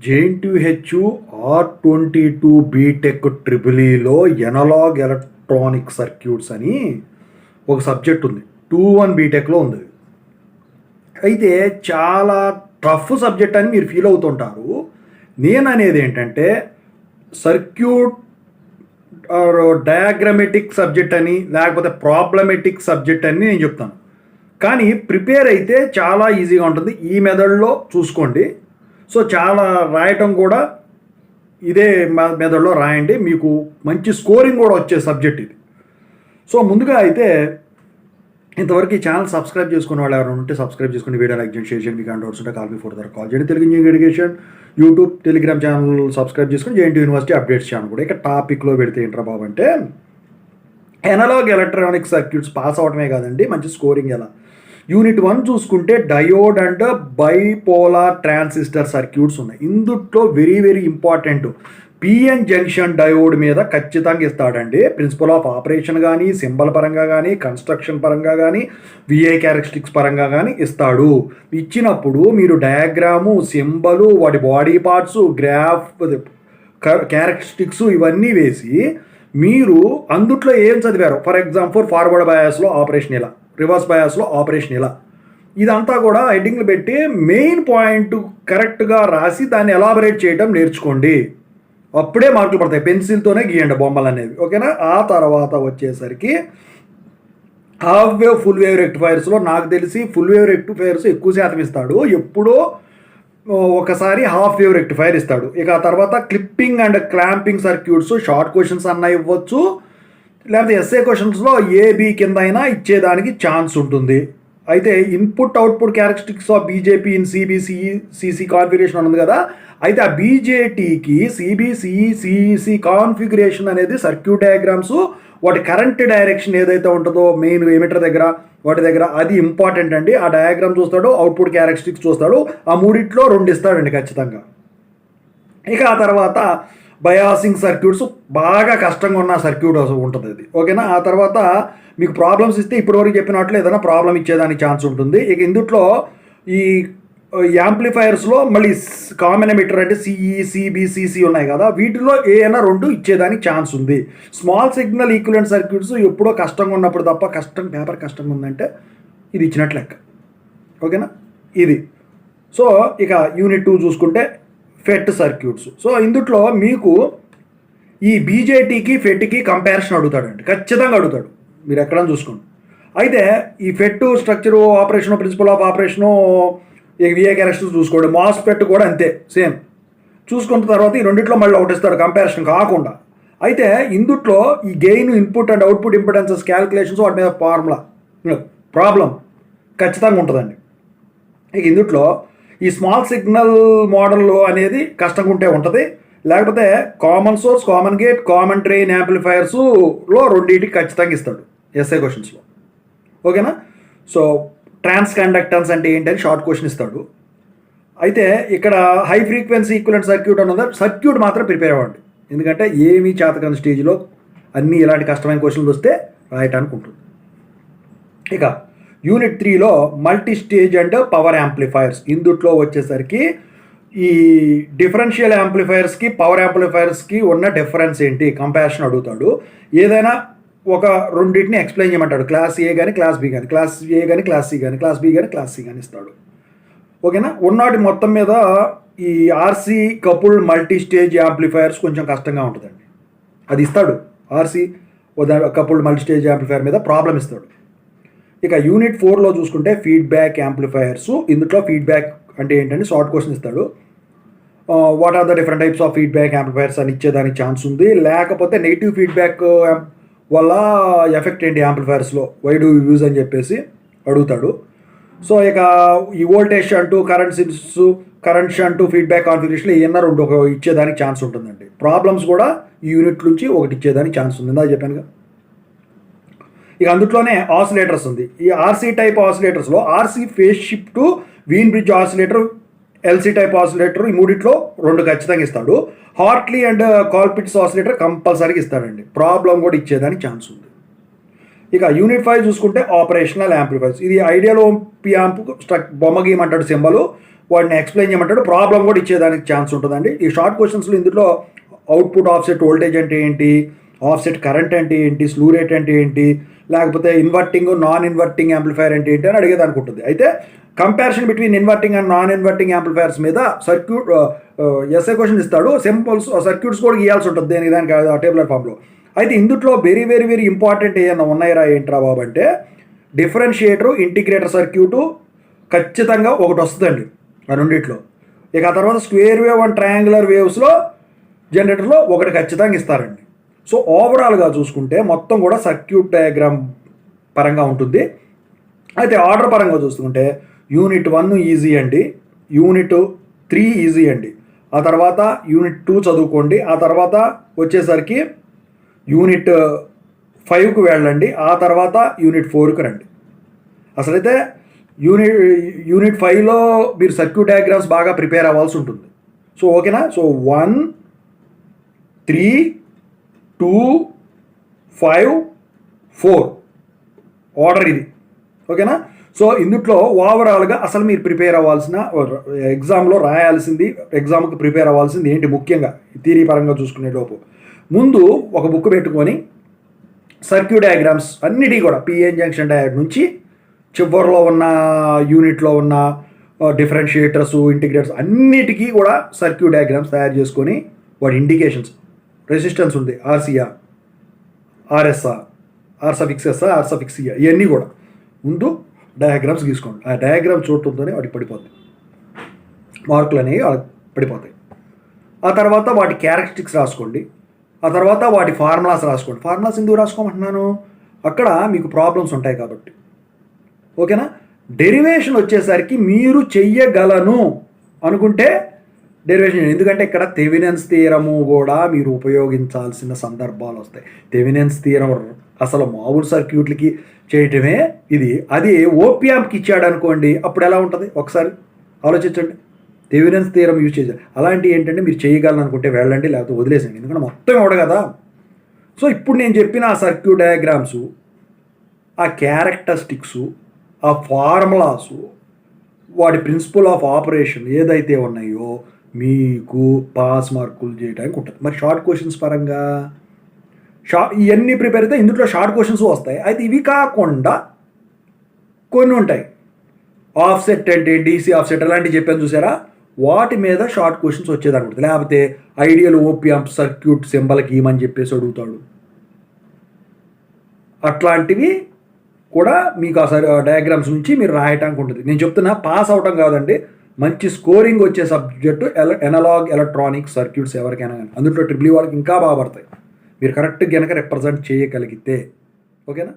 JNTH R22 BTech ట్రిపులీలో analog electronic circuits అని ఒక సబ్జెక్ట్ ఉంది. 2-1 బీటెక్లో ఉంది. అయితే చాలా టఫ్ సబ్జెక్ట్ అని మీరు ఫీల్ అవుతుంటారు. నేను అనేది ఏంటంటే సర్క్యూట్ డయాగ్రమెటిక్ సబ్జెక్ట్ అని లేకపోతే ప్రాబ్లమెటిక్ సబ్జెక్ట్ అని నేను చెప్తాను. కానీ ప్రిపేర్ అయితే చాలా ఈజీగా ఉంటుంది. ఈ మెథడ్లో చూసుకోండి. సో చాలా రాయటం కూడా ఇదే మెథడ్లో రాయండి, మీకు మంచి స్కోరింగ్ కూడా వచ్చే సబ్జెక్ట్ ఇది. సో ముందుగా అయితే ఇంతవరకు ఈ ఛానల్ సబ్స్క్రైబ్ చేసుకున్న వాళ్ళు ఎవరైనా ఉంటే సబ్స్క్రైబ్ చేసుకుని వీడియో లైక్ చేయండి, షేర్ చేయండి. మీకు డౌట్స్ ఉంటే కాల్ మీ ఫోర్ ద్వారా కాల్ చేయండి. Telugu engineering education YouTube Telegram channel subscribe చేసుకుని జేఎన్టీ యూనివర్సిటీ అప్డేట్స్ ఛానల్ కూడా. ఇక టాపిక్లో పెడితే ఏంట్రా బాబు అంటే ఎనలాగ్ ఎలక్ట్రానిక్ సర్క్యూట్స్ పాస్ అవడమే కాదండి, మంచి స్కోరింగ్ ఎలా. యూనిట్ 1 చూసుకుంటే diode and bipolar transistor circuits ఉన్నాయి. ఇందుట్లో very very important PN junction diode మీద ఖచ్చితంగా ఇస్తాడండి. ప్రిన్సిపల్ ఆఫ్ ఆపరేషన్ కానీ, సింబల్ పరంగా కానీ, కన్స్ట్రక్షన్ పరంగా కానీ, విఐ క్యారెక్టరిస్టిక్స్ పరంగా కానీ ఇస్తాడు. ఇచ్చినప్పుడు మీరు డయాగ్రాము, సింబలు, వాటి బాడీ పార్ట్స్, గ్రాఫ్, క్యారెక్టరిస్టిక్స్ ఇవన్నీ వేసి మీరు అందుట్లో ఏం చదివారు. ఫర్ ఎగ్జాంపుల్ ఫార్వర్డ్ బయాస్లో ఆపరేషన్ ఇలా, రివర్స్ బయాస్లో ఆపరేషన్ ఇలా, ఇదంతా కూడా హెడ్డింగ్లు పెట్టి మెయిన్ పాయింట్ కరెక్ట్గా రాసి దాన్ని ఎలాబరేట్ చేయడం నేర్చుకోండి. అప్పుడే మార్కులు పడతాయి. పెన్సిల్తోనే గీయండి బొమ్మలు అనేవి, ఓకేనా. ఆ తర్వాత వచ్చేసరికి హాఫ్ వేవ్ ఫుల్ వేవ్ రెక్టిఫైర్స్లో నాకు తెలిసి ఫుల్ వేవ్ రెక్టిఫైర్స్ ఎక్కువ శాతం ఇస్తాడు. ఎప్పుడో ఒకసారి హాఫ్ వేవ్ రెక్టిఫైర్ ఇస్తాడు. ఇక ఆ తర్వాత clipping and clamping circuits short questions అన్నా ఇవ్వచ్చు, లేకపోతే ఎస్ఏ క్వశ్చన్స్లో ఏబీ కింద అయినా ఇచ్చేదానికి ఛాన్స్ ఉంటుంది. అయితే input output characteristics of BJT in CBCE configuration ఉంది కదా. అయితే ఆ బీజేటీకి సిబిసిఈ కాన్ఫిగరేషన్ అనేది సర్క్యూట్ డయాగ్రామ్స్, వాటి కరెంట్ డైరెక్షన్ ఏదైతే ఉంటుందో మెయిన్ ఎమిటర్ దగ్గర వాటి దగ్గర అది ఇంపార్టెంట్ అండి. ఆ డయాగ్రామ్ చూస్తాడు, అవుట్పుట్ క్యారెక్టరిస్టిక్స్ చూస్తాడు. ఆ మూడిట్లో 2 ఇస్తాడండి ఖచ్చితంగా. ఇక ఆ తర్వాత బయాసింగ్ సర్క్యూట్స్ బాగా కష్టంగా ఉన్న సర్క్యూట్ ఉంటుంది అది, ఓకేనా. ఆ తర్వాత మీకు ప్రాబ్లమ్స్ ఇస్తే ఇప్పటివరకు చెప్పినట్లు ఏదైనా ప్రాబ్లం ఇచ్చేదానికి ఛాన్స్ ఉంటుంది. ఇక ఇందుట్లో ఈ యాంప్లిఫైయర్స్లో మళ్ళీ కామన్ ఎమిటర్ అంటే సిఈ, సిబిసిసి ఉన్నాయి కదా, వీటిలో ఏమైనా 2 ఇచ్చేదానికి ఛాన్స్ ఉంది. స్మాల్ సిగ్నల్ ఈక్వివలెంట్ సర్క్యూట్స్ ఎప్పుడో కష్టంగా ఉన్నప్పుడు తప్ప, పేపర్ కష్టంగా ఉందంటే ఇది ఇచ్చినట్లు లెక్క, ఓకేనా. ఇది సో ఇక యూనిట్ 2 చూసుకుంటే ఫెట్ సర్క్యూట్స్. సో ఇందుట్లో మీకు ఈ బీజేటీకి ఫెట్కి కంపారిజన్ అడుగుతాడండి, ఖచ్చితంగా అడుగుతాడు, మీరు ఎక్కడైనా చూసుకోండి. అయితే ఈ FET structure, operation, principle of operation, V I characters చూసుకోండి. మాస్ఫెట్ కూడా అంతే సేమ్. చూసుకున్న తర్వాత ఈ రెండిట్లో మళ్ళీ ఒకటి ఇస్తాడు కంపారిజన్ కాకుండా. అయితే ఇందుట్లో ఈ gain, input and output impedances calculations, వాటి మీద ఫార్ములా ప్రాబ్లం ఖచ్చితంగా ఉంటుందండి. ఇక ఇందుట్లో ఈ స్మాల్ సిగ్నల్ మోడల్ అనేది కష్టంగా ఉంటే ఉంటుంది, లేకపోతే common source, common gate, common drain యాంప్లిఫైయర్స్లో రెండింటికి ఖచ్చితంగా ఇస్తాడు ఎస్ఐ క్వశ్చన్స్లో, ఓకేనా. సో ట్రాన్స్ కండక్టెన్స్ అంటే ఏంటని షార్ట్ క్వశ్చన్ ఇస్తాడు. అయితే ఇక్కడ హై ఫ్రీక్వెన్సీ ఈక్వివలెంట్ సర్క్యూట్ అన్నది సర్క్యూట్ మాత్రం ప్రిపేర్ అవ్వండి, ఎందుకంటే ఏమీ చేతకాని స్టేజ్లో అన్నీ ఇలాంటి కష్టమైన క్వశ్చన్లు వస్తే రాయటానికి ఉంటుంది. ఇక యూనిట్ 3లో multi stage and power amplifiers. ఇందుట్లో వచ్చేసరికి ఈ డిఫరెన్షియల్ యాంప్లిఫైయర్స్కి పవర్ యాంప్లిఫైయర్స్కి ఉన్న డిఫరెన్స్ ఏంటి, కంపారిజన్ అడుగుతాడు. ఏదైనా ఒక రెండింటిని ఎక్స్ప్లెయిన్ చేయమంటాడు. క్లాస్ ఏ కానీ, క్లాస్ బి కానీ, క్లాస్ ఏ కానీ, క్లాస్ సి కానీ, క్లాస్ బి కానీ, క్లాస్ సి కానీ ఇస్తాడు, ఓకేనా. ఉన్నాటి మొత్తం మీద ఈ RC coupled multi stage amplifiers కొంచెం కష్టంగా ఉంటుందండి, అది ఇస్తాడు. RC coupled multi stage amplifier మీద ప్రాబ్లం ఇస్తాడు. ఇక యూనిట్ 4లో చూసుకుంటే ఫీడ్బ్యాక్ యాంప్లిఫైయర్స్. ఇందులో ఫీడ్బ్యాక్ అంటే ఏంటంటే షార్ట్ క్వశ్చన్ ఇస్తాడు. What are the different types of feedback amplifiers అని ఇచ్చేదానికి ఛాన్స్ ఉంది. లేకపోతే నెగిటివ్ ఫీడ్బ్యాక్ వల్ల ఎఫెక్ట్ ఏంటి యాంప్లిఫైయర్స్లో, వై డూ యూజ్ అని చెప్పేసి అడుగుతాడు. సో ఇక ఈ వోల్టేజ్ అంటూ కరెంట్ అంటూ ఫీడ్బ్యాక్ కాన్ఫిగరేషన్లో ఏమన్నా 2 ఇచ్చేదానికి ఛాన్స్ ఉంటుందండి. ప్రాబ్లమ్స్ కూడా ఈ యూనిట్ నుంచి ఒకటి ఇచ్చేదానికి ఛాన్స్ ఉంది, ఇందా చెప్పానుగా. ఇక అందులోనే ఆసిలేటర్స్ ఉంది. ఈ ఆర్సీ టైప్ ఆసిలేటర్స్లో RC phase shift, Wien bridge oscillator, LC type oscillator, ఈ మూడిట్లో 2 ఖచ్చితంగా ఇస్తాడు. హార్ట్లీ అండ్ కాల్పిట్స్ ఆసిలేటర్ కంపల్సరీగా ఇస్తాడండి. ప్రాబ్లం కూడా ఇచ్చేదానికి ఛాన్స్ ఉంది. ఇక యూనిట్ 5 చూసుకుంటే ఆపరేషనల్ యాంప్లిఫైర్స్. ఇది ఐడియల్ ఓంపి యాంప్ బొమ్మ గీయమంటాడు సింబలు. వాడిని ఎక్స్ప్లెయిన్ చేయమంటాడు, ప్రాబ్లం కూడా ఇచ్చేదానికి ఛాన్స్ ఉంటుందండి. ఈ షార్ట్ క్వశ్చన్స్లో ఇందులో అవుట్పుట్ ఆఫ్సెట్ వోల్టేజ్ అంటే ఏంటి, ఆఫ్సెట్ కరెంట్ అంటే ఏంటి, స్లూ రేట్ అంటే ఏంటి, లేకపోతే ఇన్వర్టింగ్ నాన్ ఇన్వర్టింగ్ యాంప్లిఫైర్ అంటే ఏంటి అని అడిగేదానికి ఉంటుంది. అయితే comparison between inverting and non inverting amplifiers మీద సర్క్యూట్ ఎస్ఏ క్వశ్చన్ ఇస్తాడు, సింపుల్స్ సర్క్యూట్స్ కూడా గీయాల్సి ఉంటుంది దేనికి దానికి ఆ టేబులర్ ఫామ్లో. అయితే ఇందులో వెరీ వెరీ వెరీ ఇంపార్టెంట్ ఏమన్నా ఉన్నాయిరా ఏంట్రా బాబు అంటే డిఫరెన్షియేటరు, ఇంటిగ్రేటర్ సర్క్యూటు ఖచ్చితంగా ఒకటి వస్తుందండి ఆ రెండిట్లో. ఇక ఆ తర్వాత స్క్వేర్ వేవ్ అండ్ ట్రయాంగులర్ వేవ్స్లో జనరేటర్లో ఒకటి ఖచ్చితంగా ఇస్తారండి. సో ఓవరాల్గా చూసుకుంటే మొత్తం కూడా సర్క్యూట్ డయాగ్రామ్ పరంగా ఉంటుంది. అయితే ఆర్డర్ పరంగా చూసుకుంటే యూనిట్ 1 ఈజీ అండి, యూనిట్ 3 ఈజీ అండి, ఆ తర్వాత యూనిట్ 2 చదువుకోండి, ఆ తర్వాత వచ్చేసరికి యూనిట్ 5కు వెళ్ళండి, ఆ తర్వాత యూనిట్ 4కు రండి. అసలైతే యూనిట్ 5లో మీరు సర్క్యూట్ డయాగ్రామ్స్ బాగా ప్రిపేర్ అవ్వాల్సి ఉంటుంది. సో ఓకేనా. సో 1, 3, 2, 5, 4 ఆర్డర్ ఇది. ఓకేనా. సో ఇందులో ఓవరాల్గా అసలు మీరు ప్రిపేర్ అవ్వాల్సిన ఎగ్జామ్లో రాయాల్సింది, ఎగ్జామ్కి ప్రిపేర్ అవ్వాల్సింది ఏంటి ముఖ్యంగా థియరీ పరంగా చూసుకునే లోపు ముందు ఒక బుక్ పెట్టుకొని సర్క్యూట్ డయాగ్రామ్స్ అన్నిటికీ కూడా పిఎన్ జంక్షన్ డయాగ్రామ్ నుంచి చివరిలో ఉన్న యూనిట్లో ఉన్న డిఫరెన్షియేటర్స్, ఇంటిగ్రేటర్స్ అన్నిటికీ కూడా సర్క్యూట్ డయాగ్రామ్స్ తయారు చేసుకొని వాటి ఇండికేషన్స్, రెసిస్టెన్స్ ఉంది, ఆర్సీఆర్, ఆర్ఎస్ఆర్, ఆర్సఫిక్స్ఎస్ఆర్, ఆర్సఫిక్స్ఈఆర్, ఇవన్నీ కూడా ముందు డయాగ్రామ్స్ గీసుకోండి. ఆ డయాగ్రామ్ చూడటంతోనే వాటికి పడిపోతాయి, మార్కులు అనేవి వాళ్ళకి పడిపోతాయి. ఆ తర్వాత వాటి క్యారెక్టరిస్టిక్స్ రాసుకోండి, ఆ తర్వాత వాటి ఫార్ములాస్ రాసుకోండి. ఫార్ములాస్ ఎందుకు రాసుకోమంటున్నాను, అక్కడ మీకు ప్రాబ్లమ్స్ ఉంటాయి కాబట్టి. ఓకేనా. డెరివేషన్ వచ్చేసరికి మీరు చెయ్యగలను అనుకుంటే డెరివేషన్, ఎందుకంటే ఇక్కడ థెవెనిన్స్ థియరము కూడా మీరు ఉపయోగించాల్సిన సందర్భాలు వస్తాయి. థెవెనిన్స్ థియరం అసలు మామూలు సర్క్యూట్లకి చేయటమే ఇది, అది ఓపియాంప్కి ఇచ్చాడు అనుకోండి అప్పుడు ఎలా ఉంటుంది ఒకసారి ఆలోచించండి. థెవెనిన్స్ థియరం యూజ్ చేశారు. అలాంటివి ఏంటంటే మీరు చేయగలను అనుకుంటే వెళ్ళండి, లేకపోతే వదిలేసండి, ఎందుకంటే మొత్తం ఇవ్వడు కదా. సో ఇప్పుడు నేను చెప్పిన ఆ సర్క్యూట్ డయాగ్రామ్సు, ఆ క్యారెక్టరిస్టిక్స్, ఆ ఫార్ములాసు, వాటి ప్రిన్సిపల్ ఆఫ్ ఆపరేషన్ ఏదైతే ఉన్నాయో మీకు పాస్ మార్కులు చేయడానికి ఉంటుంది. మరి షార్ట్ క్వశ్చన్స్ పరంగా ఇవన్నీ ప్రిపేర్ అయితే ఇందులో షార్ట్ క్వశ్చన్స్ వస్తాయి. అయితే ఇవి కాకుండా కొన్ని ఉంటాయి, ఆఫ్సెట్ అంటే డీసీ ఆఫ్సెట్ అలాంటివి చెప్పాను చూసారా, వాటి మీద షార్ట్ క్వశ్చన్స్ వచ్చేదనుకుంటుంది. లేకపోతే ఐడియల్ ఓపియాంప్ సర్క్యూట్ సింబల్కి ఇమని చెప్పేసి అడుగుతాడు. అట్లాంటివి కూడా మీకు ఆ డయాగ్రామ్స్ నుంచి మీరు రాయటానికి ఉంటుంది. నేను చెప్తున్నా పాస్ అవటం కాదండి, మంచి స్కోరింగ్ వచ్చే సబ్జెక్టు ఎనలాగ్ ఎలక్ట్రానిక్ సర్క్యూట్స్ ఎవరికైనా కానీ. అందులో ట్రిపుల్ వాళ్ళకి ఇంకా బాగా పడతాయి మీరు కరెక్ట్గా కనుక రిప్రజెంట్ చేయగలిగితే. ఓకేనా.